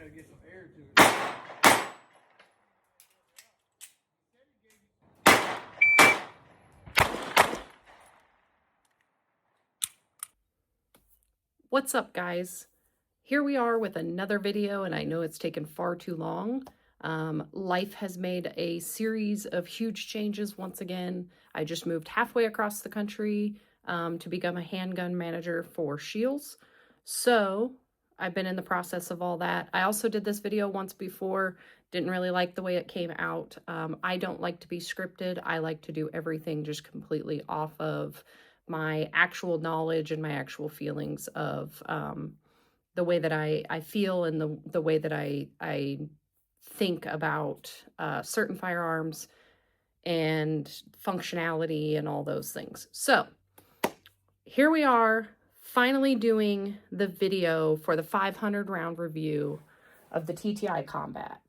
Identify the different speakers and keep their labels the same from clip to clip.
Speaker 1: gotta get some air to it.
Speaker 2: What's up, guys? Here we are with another video, and I know it's taken far too long. Life has made a series of huge changes once again. I just moved halfway across the country to become a handgun manager for Shields. So I've been in the process of all that. I also did this video once before, didn't really like the way it came out. I don't like to be scripted. I like to do everything just completely off of my actual knowledge and my actual feelings of the way that I feel and the way that I think about certain firearms and functionality and all those things. So here we are, finally doing the video for the 500 round review of the TTI Combat.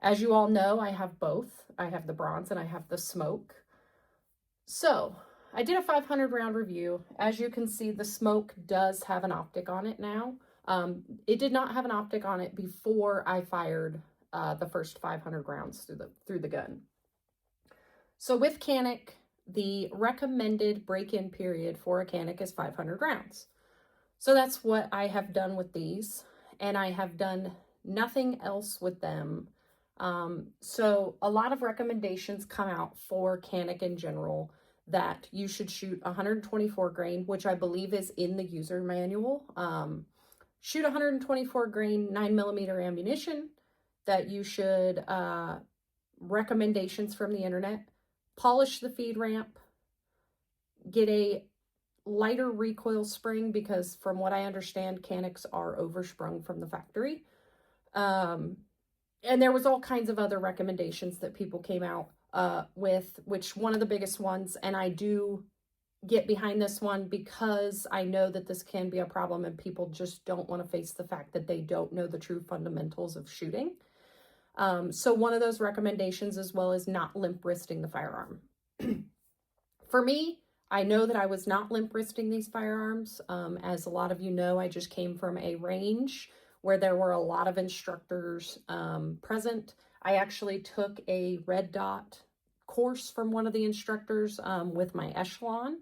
Speaker 2: As you all know, I have both. I have the bronze and I have the smoke. So I did a 500 round review. As you can see, the smoke does have an optic on it now. It did not have an optic on it before I fired the first 500 rounds through the gun. So with Canik, the recommended break-in period for a Canik is 500 rounds. So that's what I have done with these, and I have done nothing else with them. So a lot of recommendations come out for Canik in general, that you should shoot 124 grain, which I believe is in the user manual. Shoot 124 grain 9mm ammunition, that you should, recommendations from the internet, polish the feed ramp, get a lighter recoil spring, because from what I understand, Caniks are oversprung from the factory. And there was all kinds of other recommendations that people came out with, which one of the biggest ones, and I do get behind this one because I know that this can be a problem and people just don't want to face the fact that they don't know the true fundamentals of shooting. So one of those recommendations as well is not limp wristing the firearm. For me, I know that I was not limp wristing these firearms. As a lot of you know, I just came from a range where there were a lot of instructors present. I actually took a red dot course from one of the instructors with my echelon,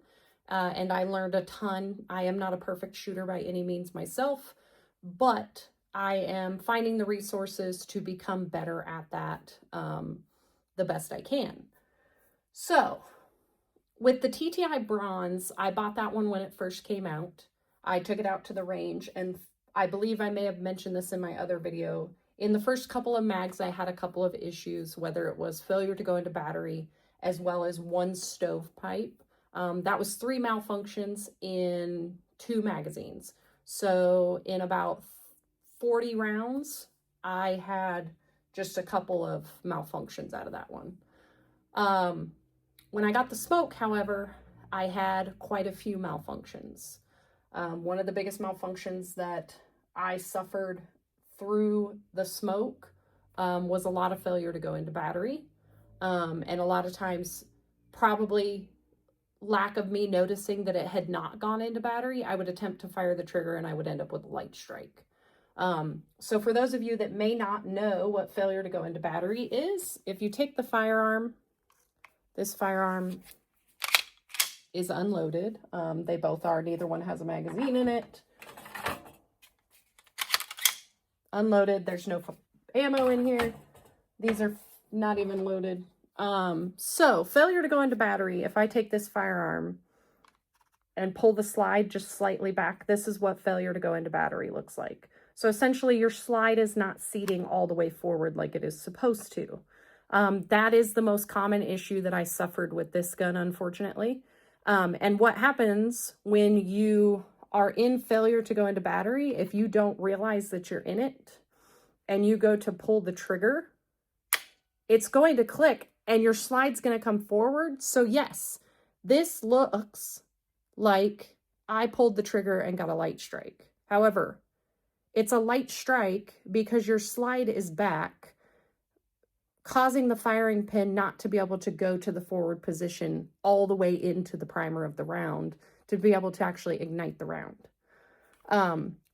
Speaker 2: and I learned a ton. I am not a perfect shooter by any means myself, but I am finding the resources to become better at that the best I can. So with the TTI Bronze, I bought that one when it first came out. I took it out to the range, and I believe I may have mentioned this in my other video. In the first couple of mags, I had a couple of issues, whether it was failure to go into battery, as well as one stovepipe. That was 3 malfunctions in 2 magazines. So in about 40 rounds, I had just a couple of malfunctions out of that one. When I got the smoke, however, I had quite a few malfunctions. One of the biggest malfunctions that I suffered through the smoke was a lot of failure to go into battery, and a lot of times probably lack of me noticing that it had not gone into battery. I would attempt to fire the trigger and I would end up with a light strike. So for those of you that may not know what failure to go into battery is, if you take the firearm, this firearm is unloaded. They both are, neither one has a magazine in it. Unloaded, there's no ammo in here. These are not even loaded. So failure to go into battery, if I take this firearm and pull the slide just slightly back, this is what failure to go into battery looks like. So essentially your slide is not seating all the way forward like it is supposed to. That is the most common issue that I suffered with this gun, unfortunately. And what happens when you are in failure to go into battery, if you don't realize that you're in it and you go to pull the trigger, it's going to click and your slide's going to come forward. So yes, this looks like I pulled the trigger and got a light strike. However, it's a light strike because your slide is back, causing the firing pin not to be able to go to the forward position all the way into the primer of the round to be able to actually ignite the round.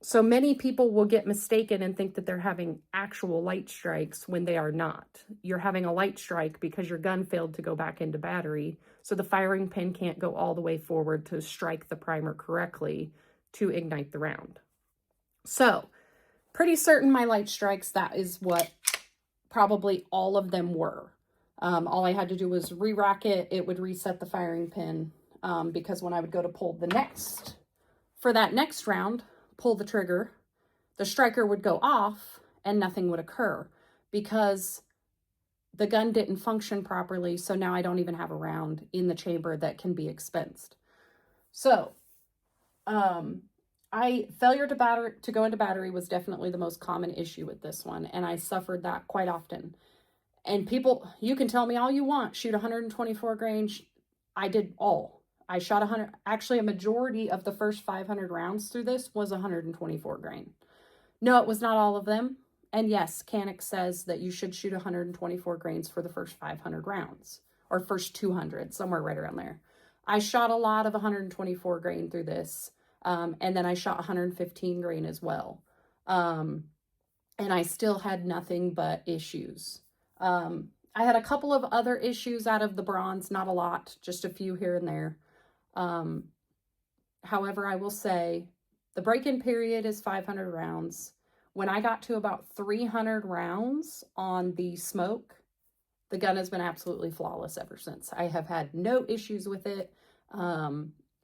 Speaker 2: So many people will get mistaken and think that they're having actual light strikes when they are not. You're having a light strike because your gun failed to go back into battery, so the firing pin can't go all the way forward to strike the primer correctly to ignite the round. So, pretty certain my light strikes, that is what probably all of them were. All I had to do was re-rack it. It would reset the firing pin, because when I would go to pull for that next round, pull the trigger, the striker would go off and nothing would occur because the gun didn't function properly. So now I don't even have a round in the chamber that can be expensed. So, failure to go into battery was definitely the most common issue with this one. And I suffered that quite often. And people, you can tell me all you want, shoot 124 grain. I did all. I shot 100, actually a majority of the first 500 rounds through this was 124 grain. No, it was not all of them. And yes, Canik says that you should shoot 124 grains for the first 500 rounds, or first 200, somewhere right around there. I shot a lot of 124 grain through this, and then I shot 115 grain as well. And I still had nothing but issues. I had a couple of other issues out of the bronze, not a lot, just a few here and there. However, I will say the break-in period is 500 rounds. When I got to about 300 rounds on the smoke, the gun has been absolutely flawless ever since. I have had no issues with it.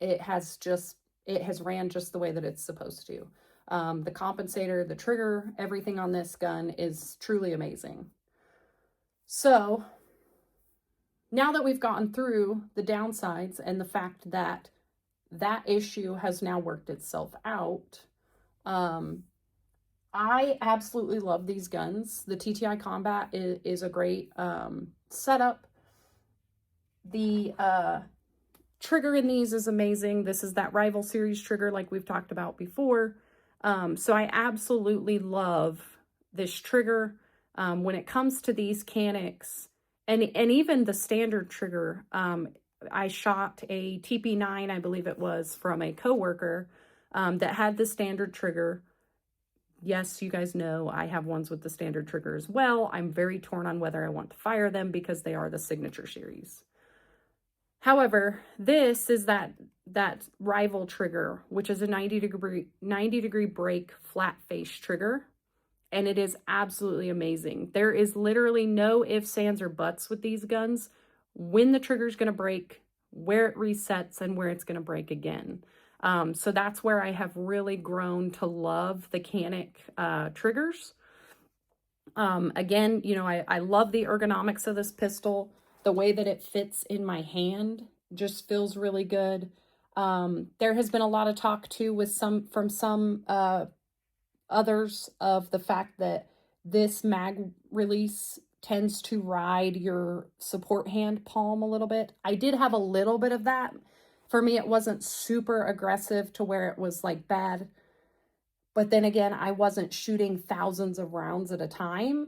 Speaker 2: It has ran just the way that it's supposed to. The compensator, the trigger, everything on this gun is truly amazing. So now that we've gotten through the downsides and the fact that that issue has now worked itself out, I absolutely love these guns. The TTI Combat is a great setup. The trigger in these is amazing. This is that Rival Series trigger like we've talked about before. So I absolutely love this trigger. When it comes to these Caniks, and even the standard trigger, I shot a TP9, I believe it was, from a coworker that had the standard trigger. Yes, you guys know I have ones with the standard trigger as well. I'm very torn on whether I want to fire them because they are the signature series. However, this is that Rival trigger, which is a 90 degree break flat face trigger. And it is absolutely amazing. There is literally no ifs, ands, or buts with these guns. When the trigger is going to break, where it resets, and where it's going to break again. So that's where I have really grown to love the Canik triggers. Again, you know, I love the ergonomics of this pistol. The way that it fits in my hand just feels really good. There has been a lot of talk too from some others of the fact that this mag release tends to ride your support hand palm a little bit. I did have a little bit of that. For me, it wasn't super aggressive to where it was like bad. But then again, I wasn't shooting thousands of rounds at a time.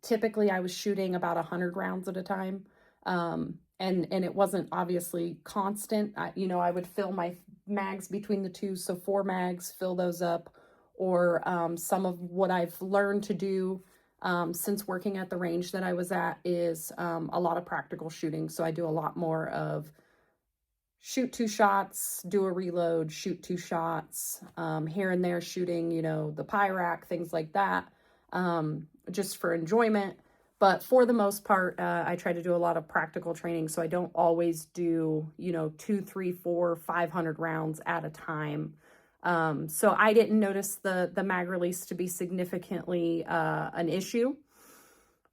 Speaker 2: Typically, I was shooting about 100 rounds at a time. And it wasn't obviously constant. I would fill my mags between the two. So 4 mags, fill those up. Or some of what I've learned to do since working at the range that I was at is a lot of practical shooting. So I do a lot more of shoot 2 shots, do a reload, shoot 2 shots, here and there shooting, the Pyrac, things like that, just for enjoyment. But for the most part, I try to do a lot of practical training. So I don't always do, 2, 3, 4, 500 rounds at a time. So I didn't notice the mag release to be significantly an issue.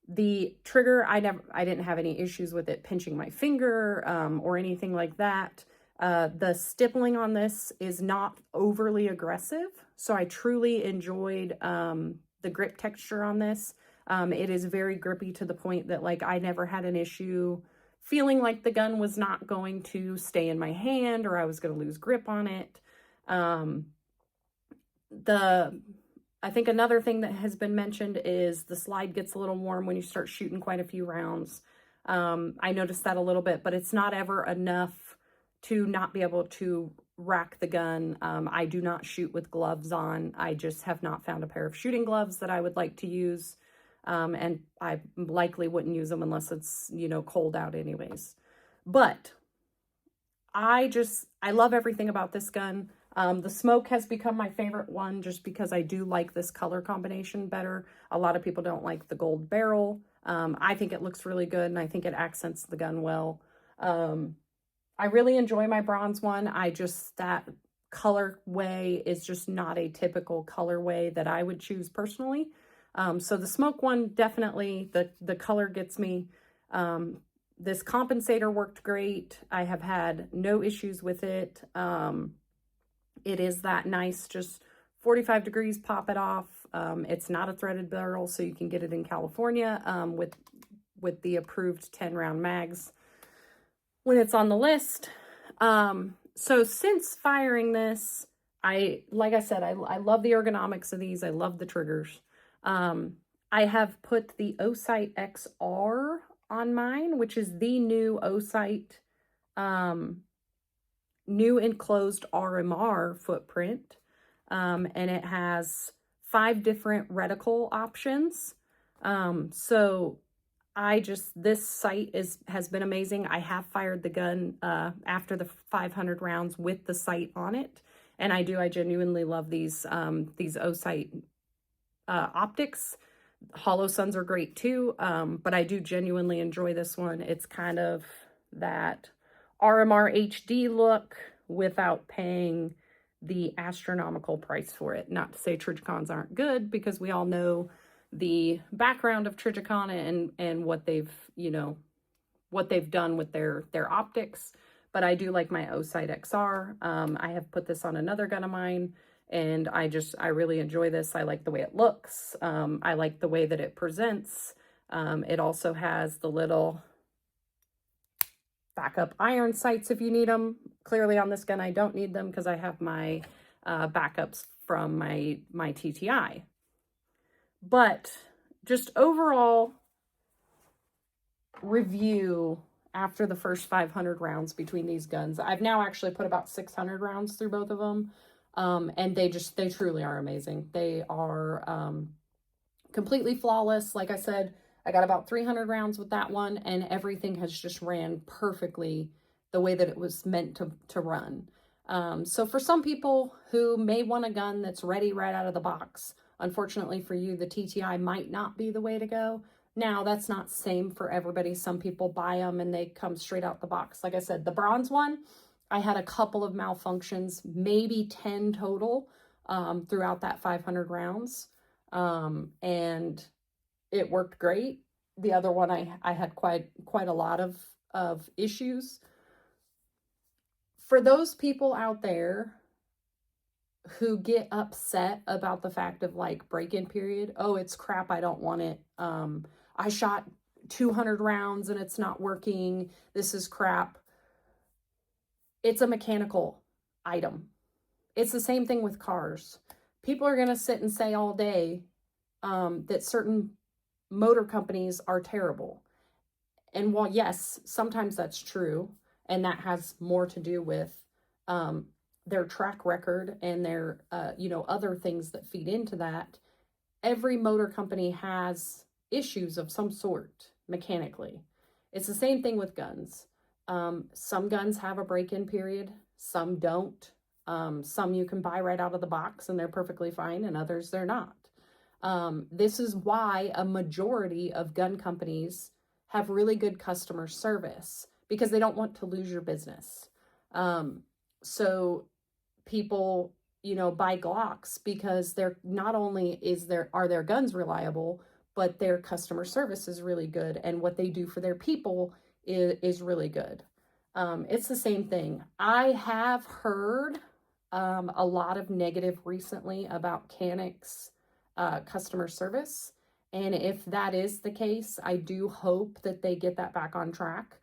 Speaker 2: The trigger, I didn't have any issues with it pinching my finger or anything like that. The stippling on this is not overly aggressive, so I truly enjoyed the grip texture on this. It is very grippy to the point that I never had an issue feeling like the gun was not going to stay in my hand or I was going to lose grip on it. I think another thing that has been mentioned is the slide gets a little warm when you start shooting quite a few rounds. I noticed that a little bit, but it's not ever enough to not be able to rack the gun. I do not shoot with gloves on. I just have not found a pair of shooting gloves that I would like to use. And I likely wouldn't use them unless it's, you know, cold out anyways. But I love everything about this gun. The smoke has become my favorite one just because I do like this color combination better. A lot of people don't like the gold barrel. I think it looks really good and I think it accents the gun well. I really enjoy my bronze one. That colorway is just not a typical colorway that I would choose personally. So the smoke one, definitely the color gets me. This compensator worked great. I have had no issues with it. It is that nice, just 45 degrees, pop it off. It's not a threaded barrel, so you can get it in California with the approved 10-round mags when it's on the list. So since firing this, like I said, I love the ergonomics of these. I love the triggers. I have put the Osight XR on mine, which is the new Osight, new enclosed RMR footprint. And it has 5 different reticle options. So this sight has been amazing. I have fired the gun after the 500 rounds with the sight on it. And I genuinely love these Osight optics. Hollow Suns are great too, but I do genuinely enjoy this one. It's kind of that RMR HD look without paying the astronomical price for it. Not to say Trijicons aren't good, because we all know the background of Trijicon and what they've, you know, what they've done with their optics. But I do like my Osight XR. I have put this on another gun of mine, and I really enjoy this. I like the way it looks. I like the way that it presents. It also has the little backup iron sights if you need them. Clearly on this gun, I don't need them because I have my backups from my TTI. But just overall review after the first 500 rounds between these guns. I've now actually put about 600 rounds through both of them. And they truly are amazing. They are completely flawless. Like I said, I got about 300 rounds with that one, and everything has just ran perfectly the way that it was meant to run. So for some people who may want a gun that's ready right out of the box, unfortunately for you, the TTI might not be the way to go. Now, that's not same for everybody. Some people buy them and they come straight out the box. Like I said, the bronze one, I had a couple of malfunctions, maybe 10 total throughout that 500 rounds. And it worked great. The other one, I had quite a lot of issues. For those people out there who get upset about the fact of like break-in period, oh, it's crap, I don't want it. I shot 200 rounds and it's not working. This is crap. It's a mechanical item. It's the same thing with cars. People are going to sit and say all day that certain motor companies are terrible. And while, yes, sometimes that's true, and that has more to do with their track record and their, other things that feed into that, every motor company has issues of some sort mechanically. It's the same thing with guns. Some guns have a break-in period, some don't. Some you can buy right out of the box and they're perfectly fine, and others they're not. This is why a majority of gun companies have really good customer service, because they don't want to lose your business. So people, buy Glocks because they're not only are their guns reliable, but their customer service is really good, and what they do for their people is really good. It's the same thing. I have heard a lot of negative recently about Canik's customer service. And if that is the case, I do hope that they get that back on track,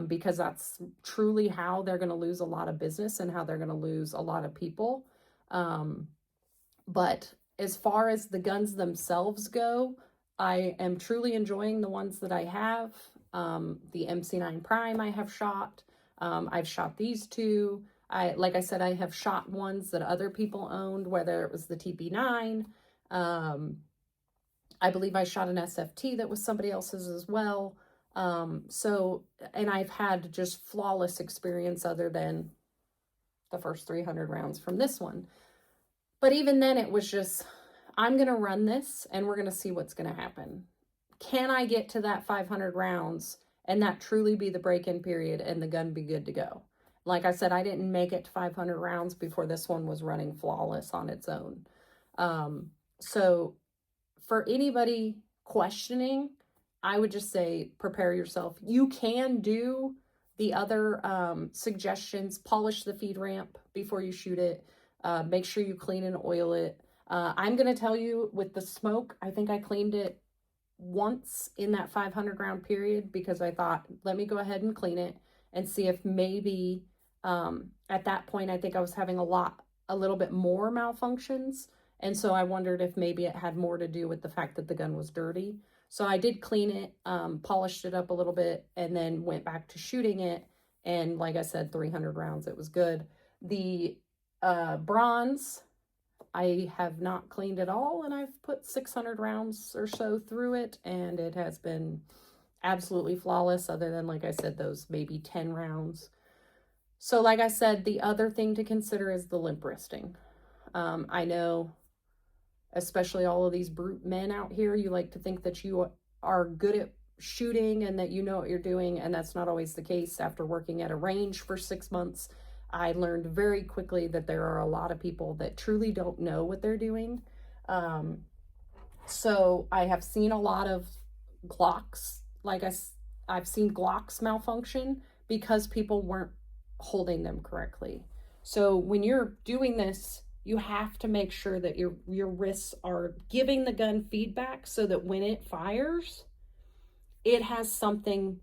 Speaker 2: because that's truly how they're going to lose a lot of business and how they're going to lose a lot of people. But as far as the guns themselves go, I am truly enjoying the ones that I have. The MC9 Prime I have shot. I've shot these two. Like I said, I have shot ones that other people owned, whether it was the TP9. I believe I shot an SFT that was somebody else's as well. And I've had just flawless experience other than the first 300 rounds from this one. But even then it was just, I'm going to run this and we're going to see what's going to happen. Can I get to that 500 rounds and that truly be the break-in period and the gun be good to go? Like I said, I didn't make it to 500 rounds before this one was running flawless on its own. So for anybody questioning, I would just say prepare yourself. You can do the other suggestions. Polish the feed ramp before you shoot it. Make sure you clean and oil it. I'm going to tell you with the smoke, I think I cleaned it once in that 500 round period because I thought, let me go ahead and clean it and see if maybe at that point, I think I was having a little bit more malfunctions. And so I wondered if maybe it had more to do with the fact that the gun was dirty. So I did clean it, polished it up a little bit, and then went back to shooting it. And like I said, 300 rounds, it was good. The bronze, I have not cleaned at all, and I've put 600 rounds or so through it, and it has been absolutely flawless, other than, like I said, those maybe 10 rounds. So like I said, the other thing to consider is the limp wristing. I know, especially all of these brute men out here, you like to think that you are good at shooting and that you know what you're doing, and that's not always the case. After working at a range for 6 months, I learned very quickly that there are a lot of people that truly don't know what they're doing. So I have seen a lot of Glocks, I've seen Glocks malfunction because people weren't holding them correctly. So when you're doing this, you have to make sure that your wrists are giving the gun feedback so that when it fires, it has something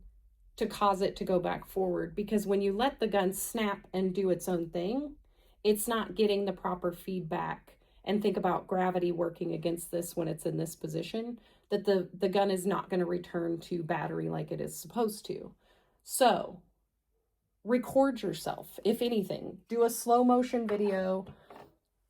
Speaker 2: to cause it to go back forward. Because when you let the gun snap and do its own thing, it's not getting the proper feedback. And think about gravity working against this when it's in this position, that the gun is not going to return to battery like it is supposed to. So record yourself. If anything, do a slow motion video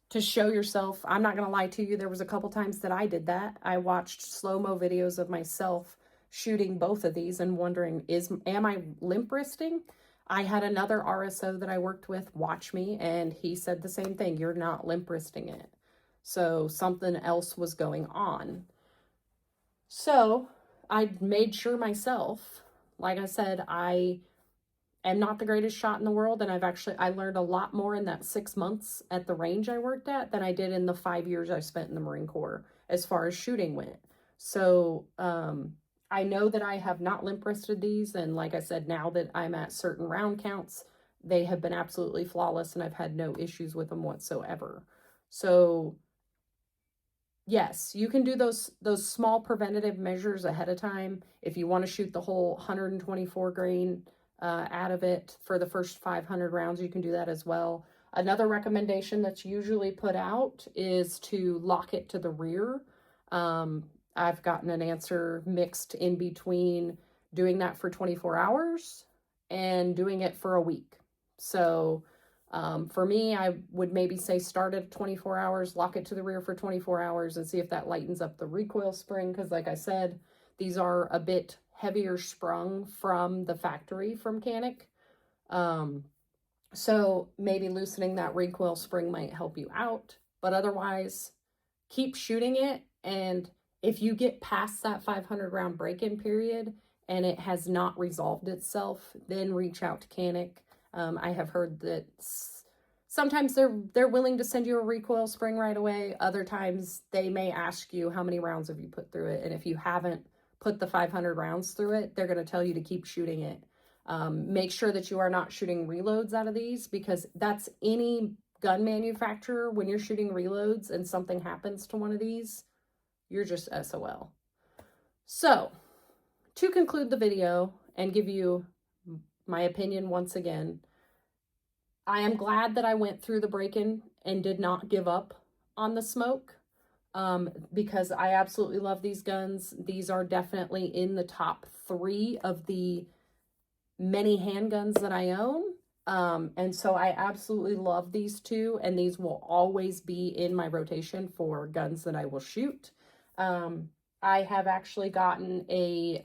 Speaker 2: to show yourself. I'm not going to lie to you. There was a couple times that I did that. I watched slow-mo videos of myself shooting both of these and wondering, am I limp wristing? I had another RSO that I worked with watch me, and he said the same thing. You're not limp wristing it. So something else was going on. So I made sure myself, like I said, I am not the greatest shot in the world, and I learned a lot more in that 6 months at the range I worked at than I did in the 5 years I spent in the Marine Corps as far as shooting went. So I know that I have not limp wristed these, and like I said, now that I'm at certain round counts, they have been absolutely flawless, and I've had no issues with them whatsoever. So yes, you can do those small preventative measures ahead of time. If you want to shoot the whole 124 grain out of it for the first 500 rounds, you can do that as well. Another recommendation that's usually put out is to lock it to the rear. I've gotten an answer mixed in between doing that for 24 hours and doing it for a week. So for me, I would maybe say start at 24 hours, lock it to the rear for 24 hours and see if that lightens up the recoil spring. Because like I said, these are a bit heavier sprung from the factory from Canik. So maybe loosening that recoil spring might help you out. But otherwise, keep shooting it. And if you get past that 500 round break-in period and it has not resolved itself, then reach out to Canik. I have heard that sometimes they're willing to send you a recoil spring right away. Other times they may ask you how many rounds have you put through it. And if you haven't put the 500 rounds through it, they're going to tell you to keep shooting it. Make sure that you are not shooting reloads out of these, because that's any gun manufacturer. When you're shooting reloads and something happens to one of these, you're just SOL. So to conclude the video and give you my opinion once again, I am glad that I went through the break-in and did not give up on the smoke, because I absolutely love these guns. These are definitely in the top 3 of the many handguns that I own. And so I absolutely love these two, and these will always be in my rotation for guns that I will shoot. I have actually gotten a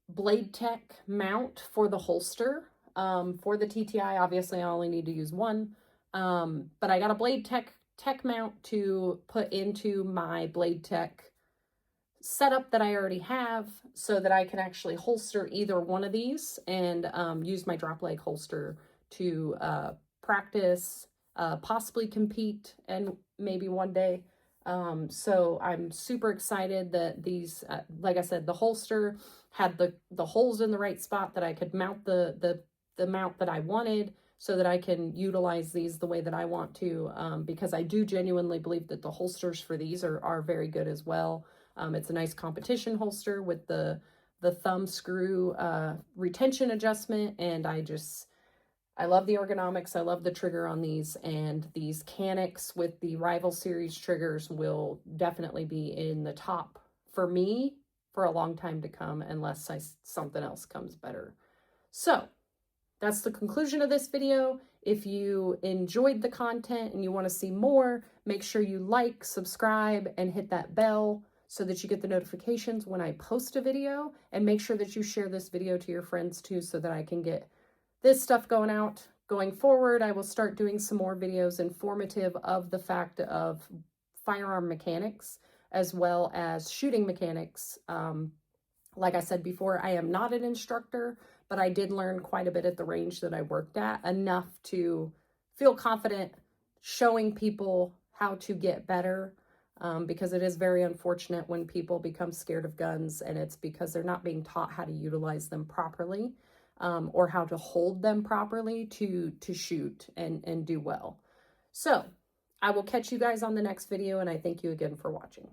Speaker 2: Blade Tech mount for the holster. For the TTI, obviously I only need to use one. But I got a Blade Tech mount to put into my Blade Tech setup that I already have, so that I can actually holster either one of these and use my drop leg holster to practice, possibly compete, and maybe one day. So I'm super excited that these, like I said, the holster had the holes in the right spot that I could mount the mount that I wanted, so that I can utilize these the way that I want to, because I do genuinely believe that the holsters for these are very good as well. It's a nice competition holster with the thumb screw retention adjustment, and I love the ergonomics. I love the trigger on these, and these Caniks with the Rival Series triggers will definitely be in the top for me for a long time to come, unless something else comes better. So that's the conclusion of this video. If you enjoyed the content and you want to see more, make sure you like, subscribe, and hit that bell so that you get the notifications when I post a video, and make sure that you share this video to your friends too, so that I can get this stuff going out. Going forward, I will start doing some more videos informative of the fact of firearm mechanics as well as shooting mechanics. Like I said before, I am not an instructor, but I did learn quite a bit at the range that I worked at, enough to feel confident showing people how to get better, because it is very unfortunate when people become scared of guns, and it's because they're not being taught how to utilize them properly, or how to hold them properly to shoot and do well. So I will catch you guys on the next video, and I thank you again for watching.